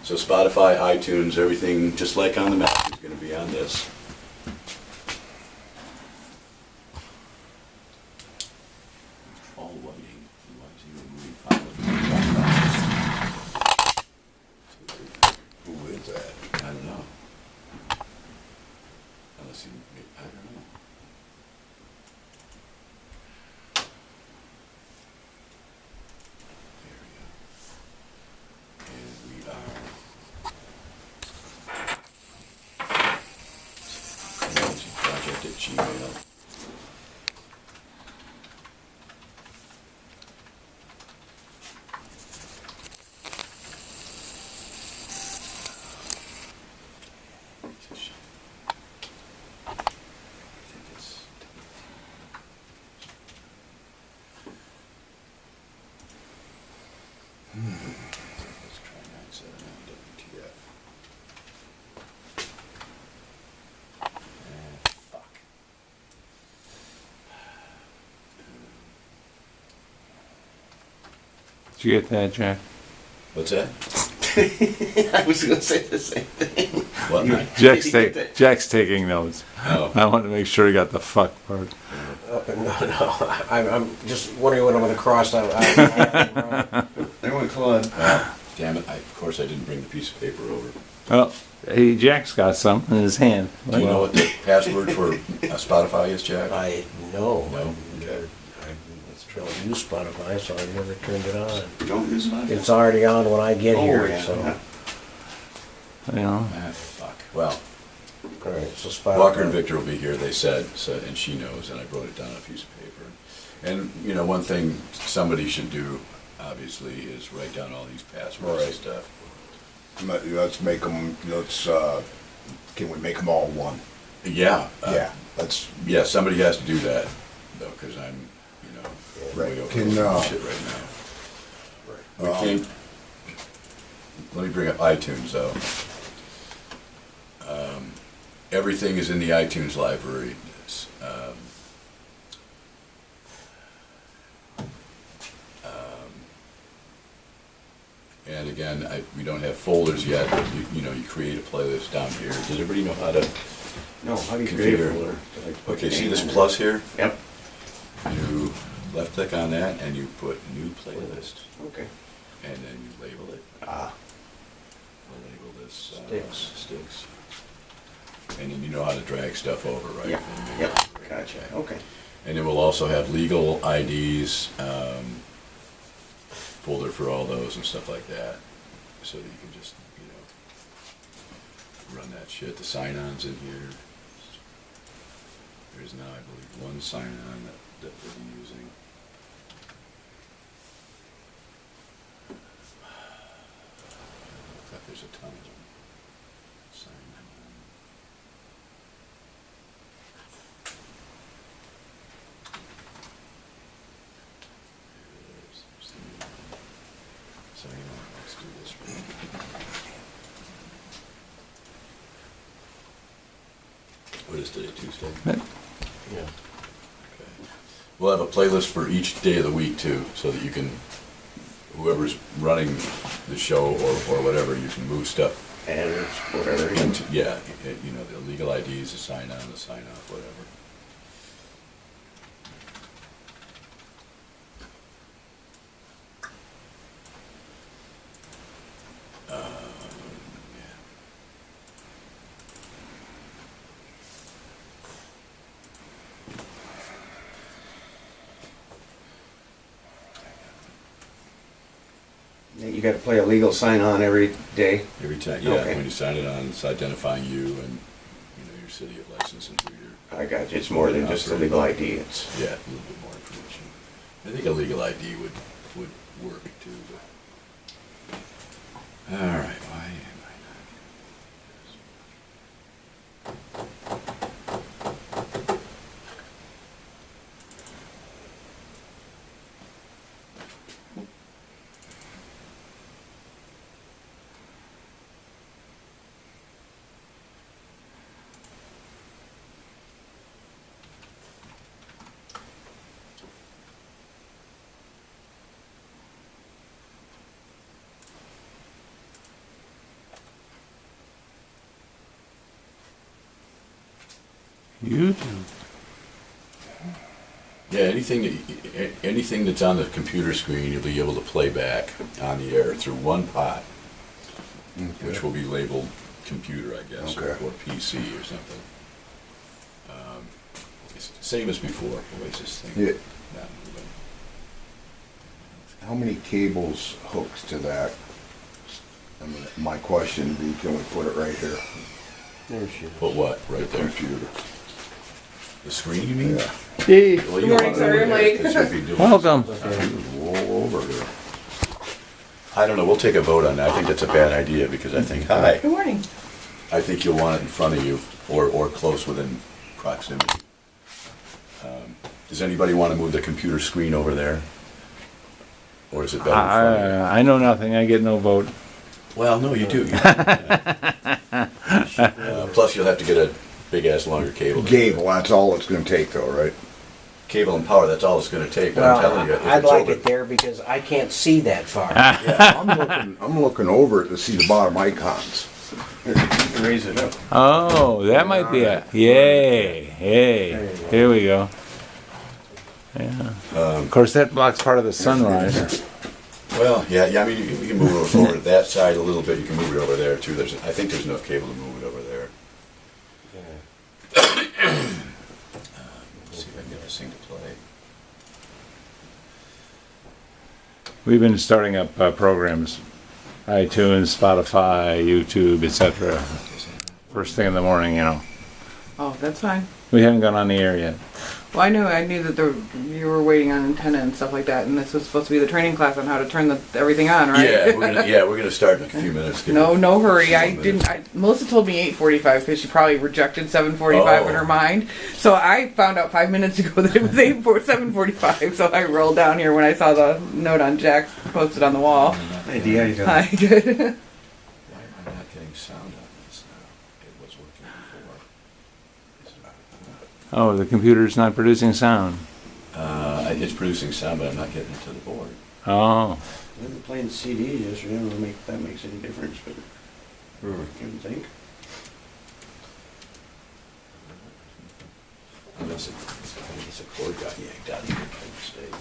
So Spotify, iTunes, everything, just like on the Mac, is going to be on this. All lighting. Why is he removing files? Who is that? I don't know. Unless he, I don't know. There we go. And we are. Project at Gmail. Let's try 979 WTF. Fuck. Did you get that, Jack? What's that? I was going to say the same thing. What? Jack's taking notes. Oh. I want to make sure he got the fuck part. No. I'm just wondering what I'm going to cross out. There went Claude. Damn it! Of course, I didn't bring the piece of paper over. Oh, hey, Jack's got some in his hand. Do you know what the password for Spotify is, Jack? I know. No? Okay. I don't use Spotify, so I never turned it on. You don't use mine? It's already on when I get here, yeah. so. Yeah. Ah, fuck. Well, All right, so Spotify. Walker and Victor will be here, they said, so, and she knows, and I wrote it down on a piece of paper. And, you know, one thing somebody should do, obviously, is write down all these passwords and stuff. Let's make them, can we make them all one? Yeah. Yeah, let's, Yeah, somebody has to do that, though, because I'm, you know, Right. way over Can, shit right now. We can't, let me bring up iTunes, though. Everything is in the iTunes library. And again, we don't have folders yet, but you know, you create a playlist down here. Does everybody know how to No, how do you create a configure? folder? Okay, see this plus here? Yep. You left click on that and you put new playlist. Okay. And then you label it. Ah. We'll label this Sticks. And then you know how to drag stuff over, right? Yep. From the- Yep. Gotcha. Okay. And then we'll also have legal IDs, folder for all those and stuff like that, so that you can just, you know, run that shit. The sign-ons in here. There's now, I believe, one sign-on that we'll be using. Looks like there's a ton of them. Sign-on. There's the new one. So, you know, let's do this one. What is today, Tuesday? Yeah. Okay. We'll have a playlist for each day of the week too, so that you can, whoever's running the show or whatever, you can move stuff And it's whatever. into, yeah, you know, the legal IDs, the sign on, the sign off, whatever. Yeah. You got to play a legal sign on every day. Every time, yeah, Okay. when you sign it on, it's identifying you and, you know, your city of license and who you're. I got you. It's more than just a legal ID. It's Yeah, a little bit more information. I think a legal ID would work too, but. All right, why am I not YouTube. Yeah, anything that's on the computer screen, you'll be able to play back on the air through one pot, which will be labeled computer, I guess, Okay. or PC or something. It's the same as before, Oasis thing. Yeah. Not moving. How many cables hooks to that? I mean, my question would be, can we put it right here? There she is. Put what, right there? Computer. The screen, you mean? Yeah. Hey, Well, Good morning, sorry I'm late. welcome. Roll over here. I don't know, we'll take a vote on that. I think that's a bad idea, because I think, Good morning. I think you'll want it in front of you, or close within proximity. Does anybody want to move the computer screen over there? Or is it better in front of you? I know nothing. I get no vote. Well, no, you do. Plus, you'll have to get a big-ass longer cable. Cable, that's all it's gonna take though, right? Cable and power, that's all it's gonna take, but I'm telling you. if I'd it's like over- it there because I can't see that far. Yeah, I'm looking over it to see the bottom icons. Raise it up. Oh, that might be it. Yay. Hey, here we go. Yeah. Of course, that blocks part of the sunrise. Well, yeah, I mean, you can move it over to that side a little bit, you can move it over there too. I think there's enough cable to move it over there. Let's see if I can get this thing to play. We've been starting up programs, iTunes, Spotify, YouTube, etc. First thing in the morning, you know. Oh, that's fine. We haven't gone on the air yet. Well, I knew that you were waiting on antenna and stuff like that, and this was supposed to be the training class on how to turn everything on, right? Yeah, we're gonna start in a few minutes. Give No, it- no hurry. I 1 didn't. minute. Melissa told me 8:45 because she probably rejected 7:45 in Oh. her mind. So I found out 5 minutes ago that it was 7:45. So I rolled down here when I saw the note on Jack's posted on the wall. Idea, you don't. Hi, good. Why am I not getting sound on this now? It was working before. Is it- Oh, the computer's not producing sound. It's producing sound, but I'm not getting it to the board. Oh, We were playing CDs yesterday, I don't know if that makes any difference, but you would think. Unless it's a cord got yanked out of here by mistake.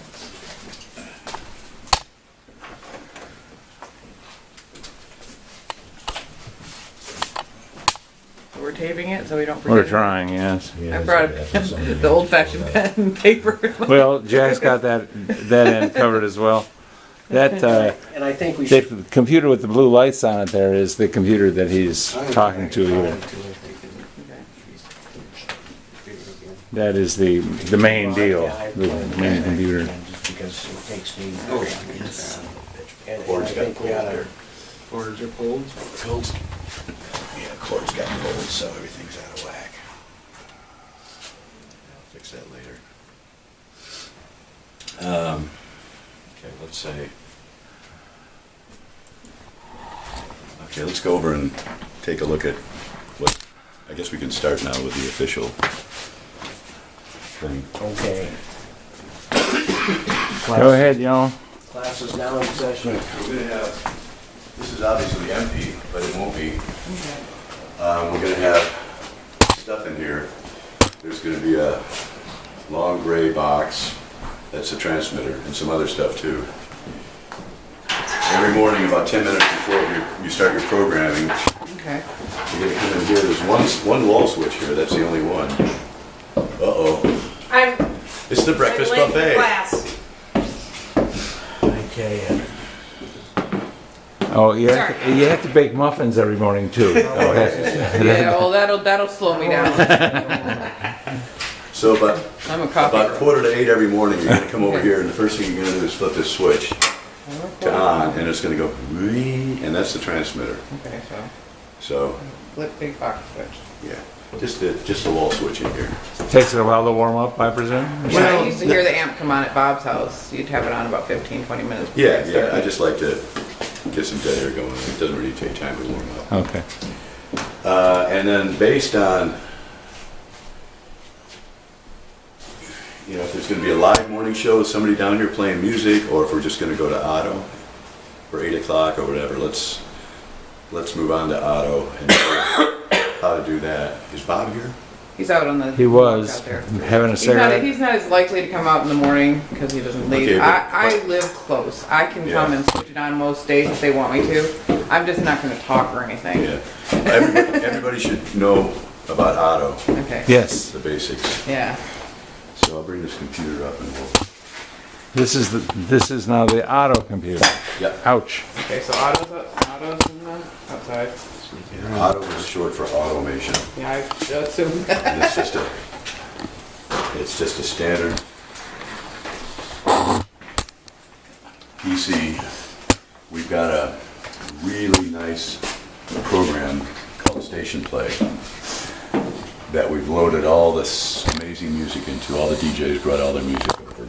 So we're taping it so we don't forget. we're trying, yes. I brought the old-fashioned pen and paper. Well, Jack's got that end covered as well. That And I think we should. the computer with the blue lights on it there is the computer that he's talking to here. That is the main deal, the main computer. Just because it takes me. And I Cord's got think we pulled ought there. to. Cords are pulled? Cord's, yeah, cord's got pulled, so everything's out of whack. I'll fix that later. Okay, let's say. Okay, let's go over and take a look at what. I guess we can start now with the official thing. Okay. Go ahead, y'all. Class is now in session. We're gonna have. This is obviously empty, but it won't be. We're gonna have stuff in here. There's gonna be a long gray box. That's the transmitter, and some other stuff too. Every morning, about 10 minutes before you start your programming, Okay. you're gonna come in here. There's one wall switch here. That's the only one. Uh-oh. It's the breakfast buffet. Okay. Oh, you have to bake muffins every morning too. Yeah, well, that'll slow me down. So, but I'm a coffee. about 7:45 every morning, you're gonna come over here, and the first thing you're gonna do is flip this switch to on, and it's gonna go, and that's the transmitter. Okay, so So, flip big box switch. yeah, just a wall switch in here. Takes it a while to warm up, I presume. When I used to hear the amp come on at Bob's house, you'd have it on about 15-20 minutes. before Yeah, you started. I just like to get some dead air going. It doesn't really take time to warm up. Okay. And then based on, if there's going to be a live morning show with somebody down here playing music, or if we're just going to go to Otto for 8 o'clock or whatever, let's move on to Otto and how to do that. Is Bob here? He's out on the. He was out there. having a He's not, cigarette. he's not as likely to come out in the morning because he doesn't leave. Okay, I live close. I can come Yeah. and switch it on most days if they want me to. I'm just not going to talk or anything. Yeah. Everybody should know about Otto, Okay. Yes, the basics. Yeah. So I'll bring this computer up and we'll, this is now the auto computer. yep. Ouch. Okay, so Otto's in the outside. Otto is short for automation. Yeah, I assume that. And it's just a standard PC. We've got a really nice program called Station Play that we've loaded all this amazing music into. All the DJs brought all their music over.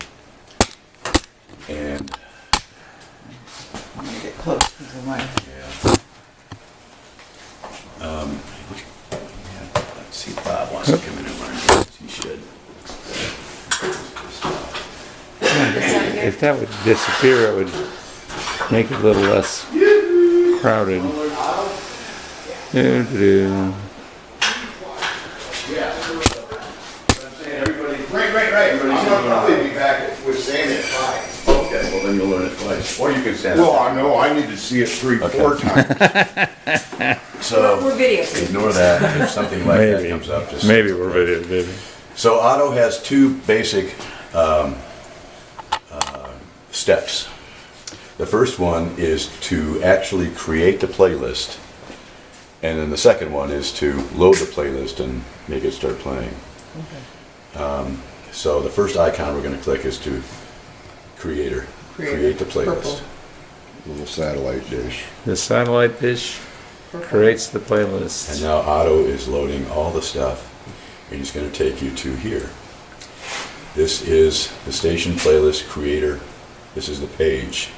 And I'm going to get close because of my. yeah. Let's see if Bob wants to come in and learn this. He should. If that would disappear, it would make it a little less crowded. Doo-doo-doo. Right. I'm gonna probably be back with Sandy at 5. Okay, well then you'll learn it twice. Or you can stand Well, up. I know, I need to see it 3, 4 times. So, We're videotaping. ignore that. If something like that Maybe. comes up, just. Maybe we're videotaping. So Otto has two basic steps. The first one is to actually create the playlist, and then the second one is to load the playlist and make it start playing. So the first icon we're going to click is to create the playlist. Purple. Little satellite dish. The satellite dish creates the And playlist. now Otto is loading all the stuff, and he's going to take you to here. This is the station playlist creator. This is the page.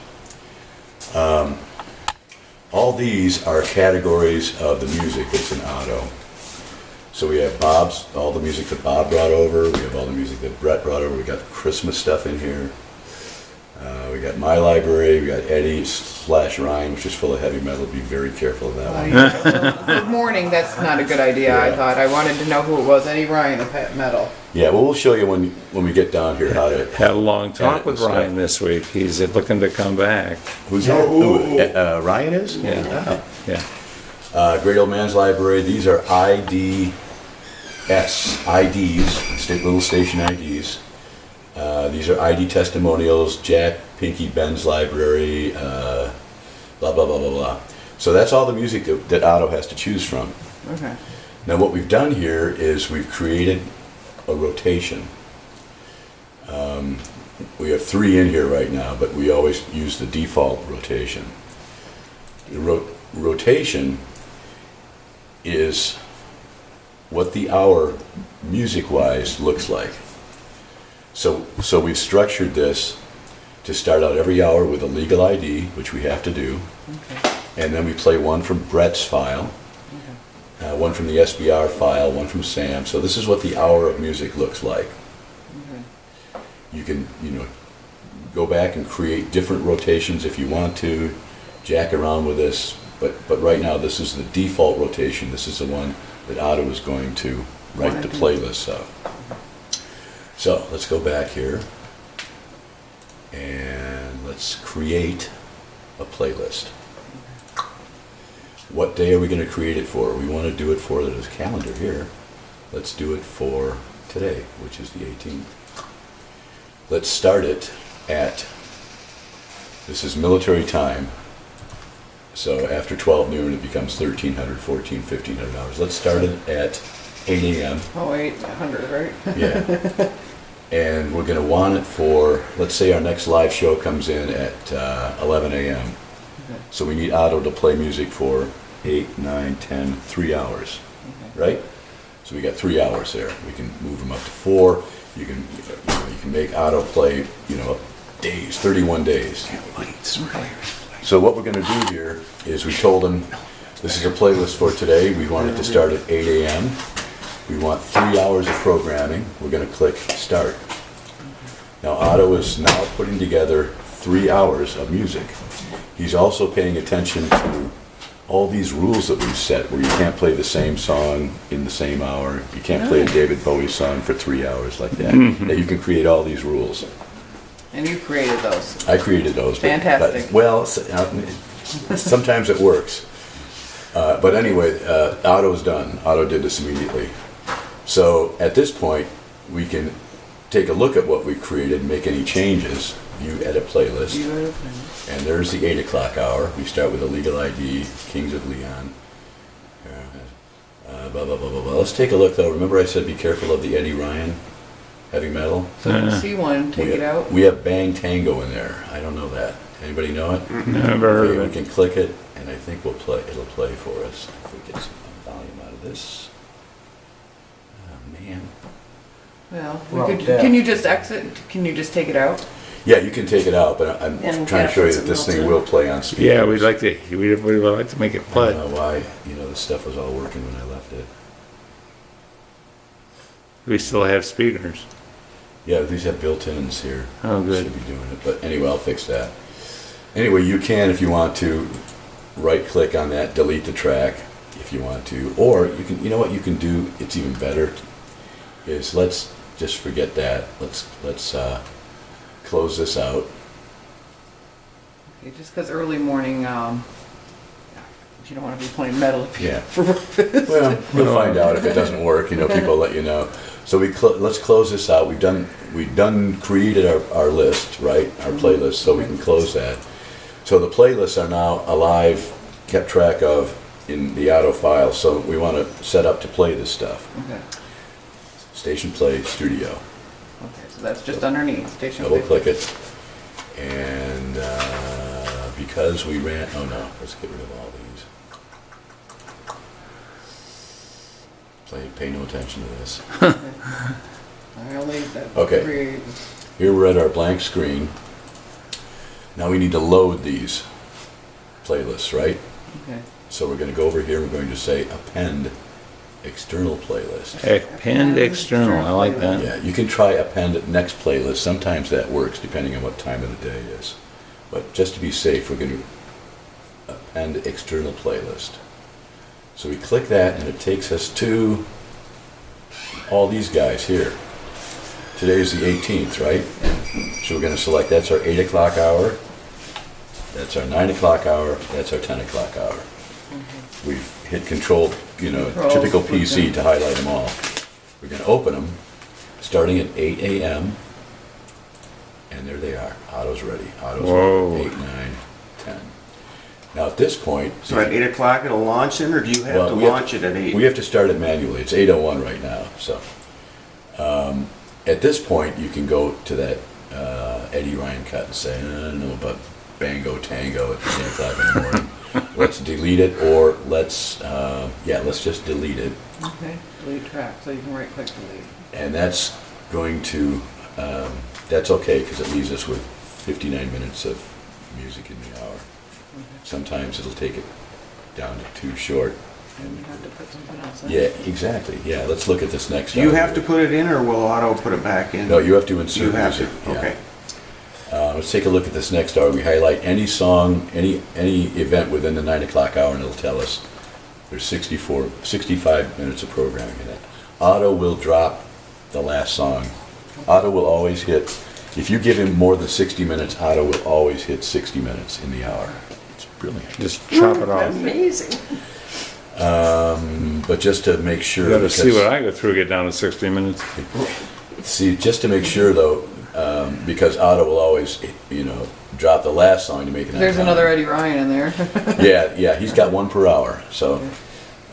All these are categories of the music that's in Otto. So we have all the music that Bob brought over. We have all the music that Brett brought over. We got Christmas stuff in here. We got my library. We got Eddie/Ryan, which is full of heavy metal. Be very careful of that one. For morning, that's not a good idea. I Yeah. thought I wanted to know who it was. Eddie Ryan of Pet Metal. Yeah, well, we'll show you when we get down here how to. Had a long talk edit with and Ryan stuff. this week. He's looking to come back. Who's that? Ryan is? Yeah. Oh. Yeah. Great Old Man's Library. These are IDs, little station IDs. These are ID testimonials, Jack, Pinky, Ben's library, blah, blah, blah, blah, blah. So that's all the music that Otto has to choose from. Okay. Now what we've done here is we've created a rotation. We have 3 in here right now, but we always use the default rotation. The rotation is what the hour music-wise looks like. So we've structured this to start out every hour with a legal ID, which we have to do, and then we play one from Brett's file, one from the SBR file, one from Sam. So this is what the hour of music looks like. You can, go back and create different rotations if you want to, jack around with this, but right now this is the default rotation. This is the one that Otto is going to write the playlist of. So let's go back here and let's create a playlist. What day are we going to create it for? We want to do it for, there's a calendar here. Let's do it for today, which is the 18th. Let's start it at, this is military time, so after 12 noon it becomes 1300, 14, 1500 hours. Let's start it at 8 a.m. Oh, 800, right? Yeah. And we're going to want it for, let's say our next live show comes in at 11 a.m. So we need Otto to play music for 8, 9, 10, 3 hours, right? So we got 3 hours there. We can move them up to 4. You can make Otto play, days, 31 days. So what we're going to do here is we told him this is a playlist for today. We want it to start at 8 a.m. We want 3 hours of programming. We're going to click start. Now Otto is now putting together 3 hours of music. He's also paying attention to all these rules that we've set where you can't play the same song in the same hour. You can't play a David Bowie song for 3 hours like that. That you can create all these rules. And you created those. I created those. Fantastic. Well, sometimes it works. But anyway, Otto's done. Otto did this immediately. So at this point, we can take a look at what we created, make any changes, view edit playlist. And there's the 8 o'clock hour. We start with Illegal ID, Kings of Leon. Blah, blah, blah, blah, blah. Let's take a look though. Remember I said be careful of the Eddie Ryan heavy metal? So if you see one, take it out. We have Bang Tango in there. I don't know that. Anybody know it? Never heard Okay, of we it. can click it, and I think it'll play for us. If we get some volume out of this. Oh man. Well, Well, we could, yeah. can you just exit? Can you just take it out? Yeah, you can take it out, but I'm And trying to show you Jeff, that this it's thing melted. will play on speakers. Yeah, we'd like to make it I play. don't know why, this stuff was all working when I left it. We still have speakers. Yeah, these have built-ins here. Oh, good. Should be doing it, but anyway, I'll fix that. Anyway, you can, if you want to, right-click on that, delete the track, if you want to, or you can. You know what you can do? It's even better. Is let's just forget that. Let's close this out. Okay, just because early morning, you don't want to be playing metal Yeah. for breakfast. Well, you'll find out if it doesn't work. People let you know. So let's close this out. We've done created our list, right? Our playlist, so we can close that. So the playlists are now alive, kept track of in the auto file. So we want to set up to play this stuff. Okay. Station play studio. Okay, so that's just underneath station. Double 50. click it, and because we ran. Oh no, let's get rid of all these. Pay no attention to this. I only Okay. create- Here we're at our blank screen. Now we need to load these playlists, right? Okay. So we're going to go over here. We're going to say append external playlist. Append external, I like that. Yeah, you can try append next playlist. Sometimes that works depending on what time of the day is. But just to be safe, we're going to append external playlist. So we click that and it takes us to all these guys here. Today is the 18th, right? So we're going to select, that's our 8 o'clock hour, that's our 9 o'clock hour, that's our 10 o'clock hour. We've hit control, Control, typical click PC them. to highlight them all. We're going to open them, starting at 8 a.m. And there they are. Otto's ready. Otto's Whoa. ready. 8, 9, 10. Now at this point, So at 8 o'clock it'll launch in, or do you have Well, to we have launch it at 8? we have to start it manually. It's 8:01 right now. So at this point, you can go to that Eddie Ryan cut and say, I don't know about Bango Tango at 10 o'clock in the morning. Let's delete it, or let's just delete it. Okay. Delete track, so you can right click delete. And that's going to, that's okay, because it leaves us with 59 minutes of music in the hour. Sometimes it'll take it down to too short. And you have to put something else in. Yeah, exactly. Yeah, let's look at this next Do you hour. have to put it in, or will Auto put it back in? No, you have to insert You have to, music. Yeah. okay. Let's take a look at this next hour. We highlight any song, any event within the 9 o'clock hour, and it'll tell us there's 65 minutes of programming in it. Auto will drop the last song. Auto will always hit, if you give him more than 60 minutes, Auto will always hit 60 minutes in the hour. It's brilliant. Just chop it off. Amazing. But just to make sure. You gotta see because- what I go through, get down to 60 minutes. See, just to make sure though, because Otto will always, drop the last song to make it on There's time. another Eddie Ryan in there. Yeah, he's got one per hour, so.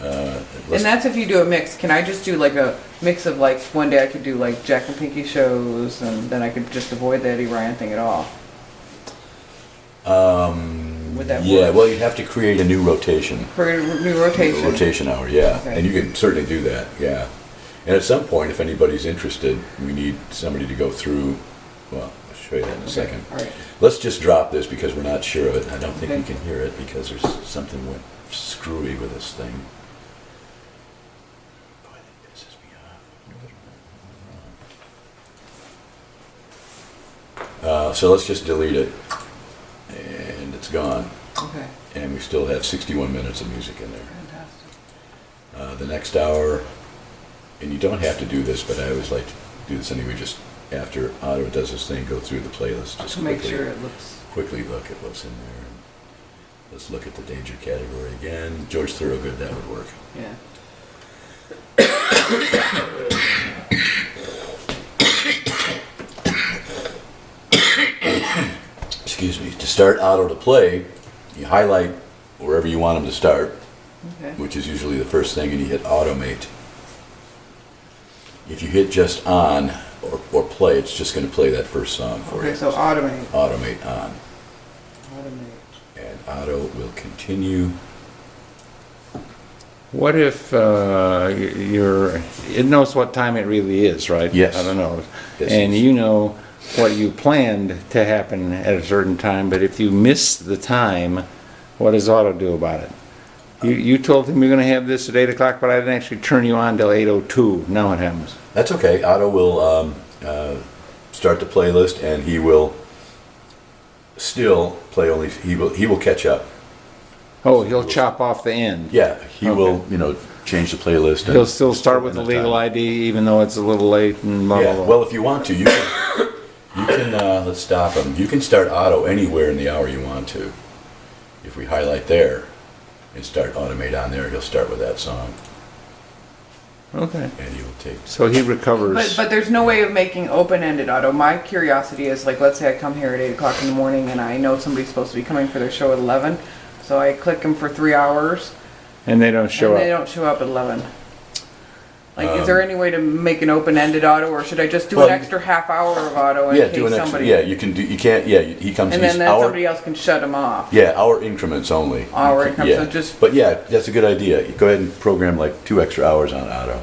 And that's if you do a mix. Can I just do like a mix of like one day I could do like Jack and Pinky shows, and then I could just avoid the Eddie Ryan thing at all? Would that Yeah, work? well, you have to create a new rotation. For a new rotation. Rotation hour, yeah. Okay. And you can certainly do that, yeah. And at some point, if anybody's interested, we need somebody to go through, well, I'll show you that in a second. All right. Let's just drop this because we're not sure of it. I don't think we Okay. can hear it because there's something went screwy with this thing. Boy, that pisses me off. So let's just delete it. And it's gone. Okay. And we still have 61 minutes of music in there. Fantastic. The next hour, and you don't have to do this, but I always like to do this anyway, just after Otto does his thing, go through the playlist, just To make quickly, sure it looks. quickly look at what's in there. And let's look at the danger category again. George Thorogood, that would work. Yeah. Excuse me. To start Otto to play, you highlight wherever you want him to start, Okay. which is usually the first thing, and you hit automate. If you hit just on or play, it's just going to play that first song for Okay, you. so automate. Automate on. Automate. And Otto will continue. What if it knows what time it really is, right? Yes. I don't know. Yes, And yes. you know what you planned to happen at a certain time, but if you miss the time, what does Auto do about it? You told him you're going to have this at 8 o'clock, but I didn't actually turn you on till 8:02. Now what happens? That's okay. Otto will start the playlist, and he will still play only. He will catch up. Oh, he'll chop off the end. Yeah, he Okay. will change the playlist. He'll still start with the legal ID, even though it's a little late and blah, blah, Yeah. blah. Well, if you want to, you can let's stop him. You can start Otto anywhere in the hour you want to. If we highlight there and start automate on there, he'll start with that song, Okay. and he will take. So he recovers. But there's no way of making open-ended auto. My curiosity is, like, let's say I come here at 8 o'clock in the morning and I know somebody's supposed to be coming for their show at 11. So I click them for 3 hours And they don't show and up. they don't show up at 11. Like, is there any way to make an open-ended auto, or should I just do an Well, extra half hour of auto in Yeah, case do an extra. somebody... Yeah, you can do. You can't. Yeah, he comes. And he's then hour. somebody else can shut them off. Yeah, hour increments only. Hour You can- increments, yeah. so just- But yeah, that's a good idea. You go ahead and program like 2 extra hours on Otto.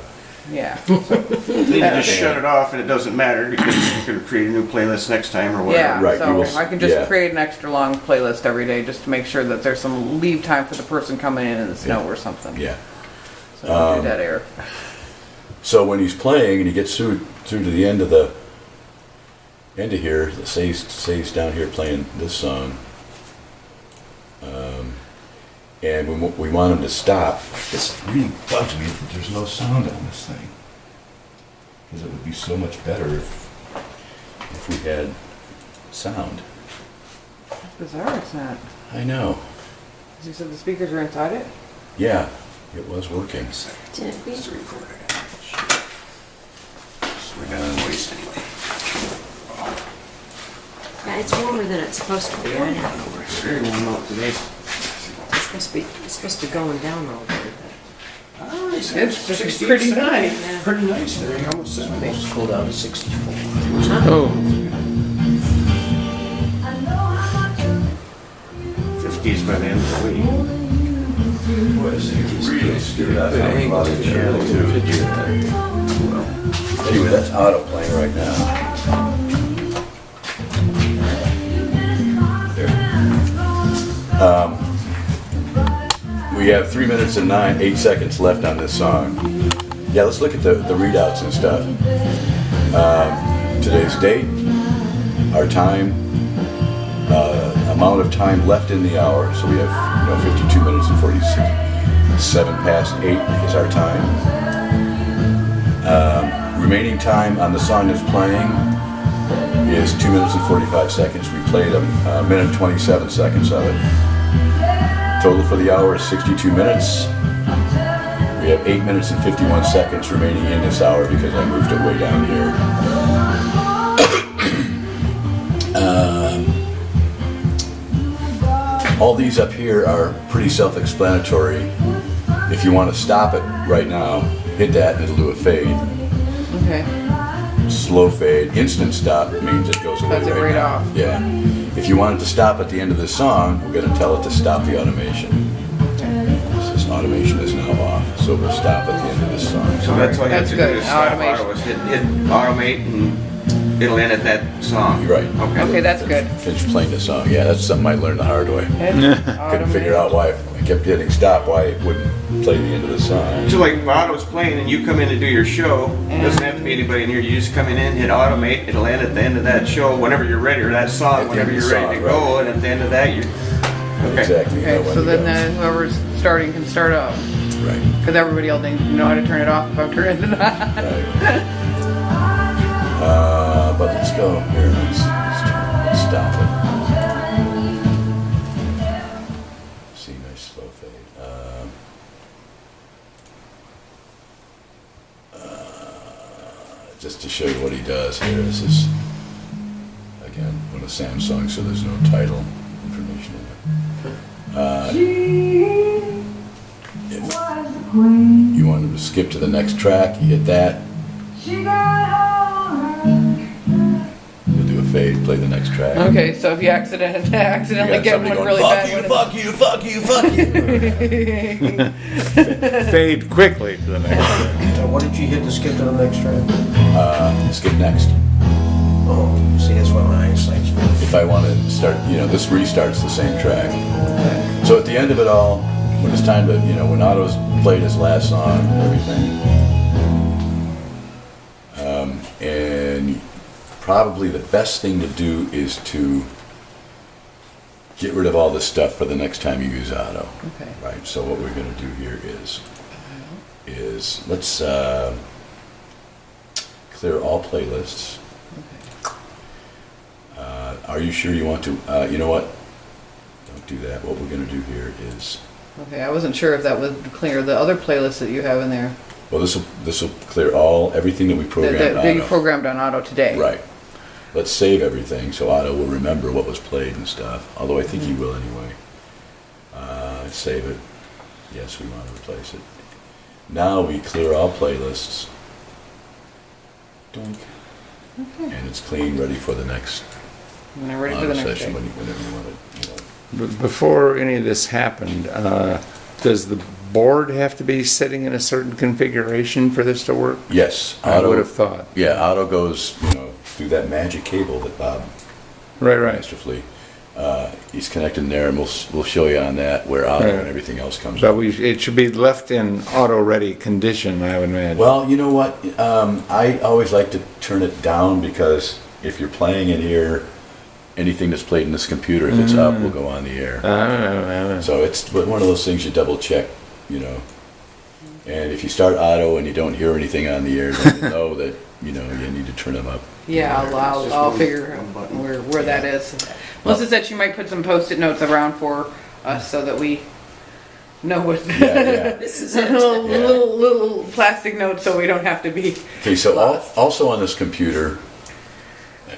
Yeah. You just shut it off and it doesn't matter because you can create a new playlist next time or whatever. Yeah, Right, you so will- I can just yeah. create an extra long playlist every day just to make sure that there's some leave time for the person coming in the snow Yeah. or something. Yeah. So don't do that, Eric. So when he's playing and he gets through to the end of here, say he's down here playing this song, and we want him to stop. This really bugs me that there's no sound on this thing, because it would be so much better if we had sound. It's bizarre, it's not. I know. 'Cause you said the speakers are inside it? Yeah, it was working. Did we? Yeah, it's warmer than it's supposed to be. I know. It's very warm out today. It's supposed to be going down all day. It's just 68 pretty tonight. nice. Pretty nice today, almost 70. Supposed to cool down to 64. Oh, 50s by the end of the week. Anyway, that's Otto playing right now. There. We have 3 minutes and 8 seconds left on this song. Yeah, let's look at the readouts and stuff. Today's date, our time, amount of time left in the hour. So we have 52 minutes and 46. 7 past 8 is our time. Remaining time on the song that's playing is 2 minutes and 45 seconds. We played a minute and 27 seconds of it. Total for the hour is 62 minutes. We have 8 minutes and 51 seconds remaining in this hour because I moved it way down here. All these up here are pretty self-explanatory. If you want to stop it right now, hit that and it'll do a fade. Okay. Slow fade. Instant stop means it goes away Cuts it right right now. off. Yeah. If you want it to stop at the end of the song, we're going to tell it to stop the automation. This automation is now off, so we'll stop at the end of this song. So that's all you have That's to good. do is stop Automation. auto, is hit automate and it'll end at that song. You're right. Okay, that's good. Finish playing the song. Yeah, that's something I learned the hard way. Couldn't figure out why I kept hitting stop, why it wouldn't play the end of the song. So like if auto's playing and you come in to do your show, it doesn't have to be anybody in here, you just come in, hit automate, it'll end at the end of that show whenever you're ready, or that At song, the whenever end of you're the ready to song, go, and at the end of that, you Okay. exactly know Okay, when so to then go. whoever's starting can start up. Right, Because everybody else needs to know how to turn it off if I'm turning it on. right. But let's go here. Let's stop it. See, nice slow fade. Just to show you what he does here. This is again one of Samsung, so there's no title information in it. If you want to skip to the next track, you hit that. You'll do a fade, play the next track. Okay, so if you accidentally You got get somebody one going, really fuck bad you, one. fuck you, fuck you, fuck you. Fade quickly to the next one. So what did you hit to skip to the next track? Skip next. Oh, see, that's why my eyesight's bad. If I want to start, this restarts the same track. So at the end of it all, when it's time to, when Otto's played his last song and everything, and probably the best thing to do is to get rid of all this stuff for the next time you use Otto. Okay. Right. So what we're going to do here is let's clear all playlists. Are you sure you want to? You know what? Don't do that. What we're going to do here is. Okay, I wasn't sure if that would clear the other playlists that you have in there. Well, this will clear everything that we programmed. That you Otto. programmed on Auto today. Right. Let's save everything so Otto will remember what was played and stuff. Although I think he will anyway. Save it. Yes, we want to replace it. Now we clear all playlists. Doink. Okay. And it's clean, ready for the next And they're ready for Otto the next session day. whenever you want it. Before any of this happened, does the board have to be sitting in a certain configuration for this to work? Yes, I would have thought. Yeah, Otto goes, through that magic cable that Bob Right, right. masterfully. He's connected in there, and we'll show you on that where Otto Right. and everything else comes. But up. it should be left in auto-ready condition, I would imagine. Well, you know what? I always like to turn it down because if you're playing in here, anything that's played in this computer, if it's up, will go on the air. So it's one of those things you double check, And if you start Otto and you don't hear anything on the air, then you know that you need to turn them up. Yeah, I'll figure out where that is. Melissa said she might put some Post-it notes around for us so that we know what. Yeah. This is it. little plastic notes so we don't have to be. Okay, so also on this computer,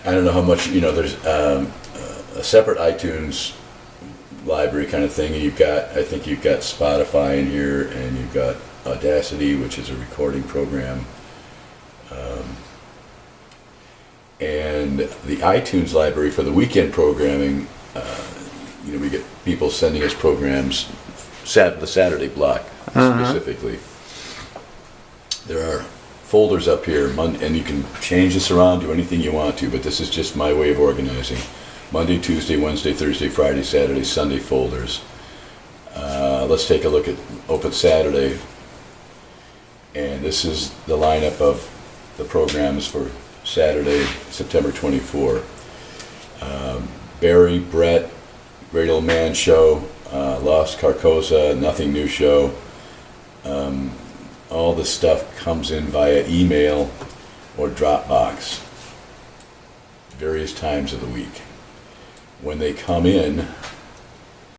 I don't know how much, there's a separate iTunes library kind of thing, and I think you've got Spotify in here, and you've got Audacity, which is a recording program. And the iTunes library for the weekend programming, we get people sending us programs, the Saturday block specifically. There are folders up here, and you can change this around, do anything you want to, but this is just my way of organizing. Monday, Tuesday, Wednesday, Thursday, Friday, Saturday, Sunday folders. Let's take a look at Open Saturday. And this is the lineup of the programs for Saturday, September 24. Barry, Brett, Great Old Man Show, Lost Carcosa, Nothing New Show. All this stuff comes in via email or Dropbox various times of the week. When they come in,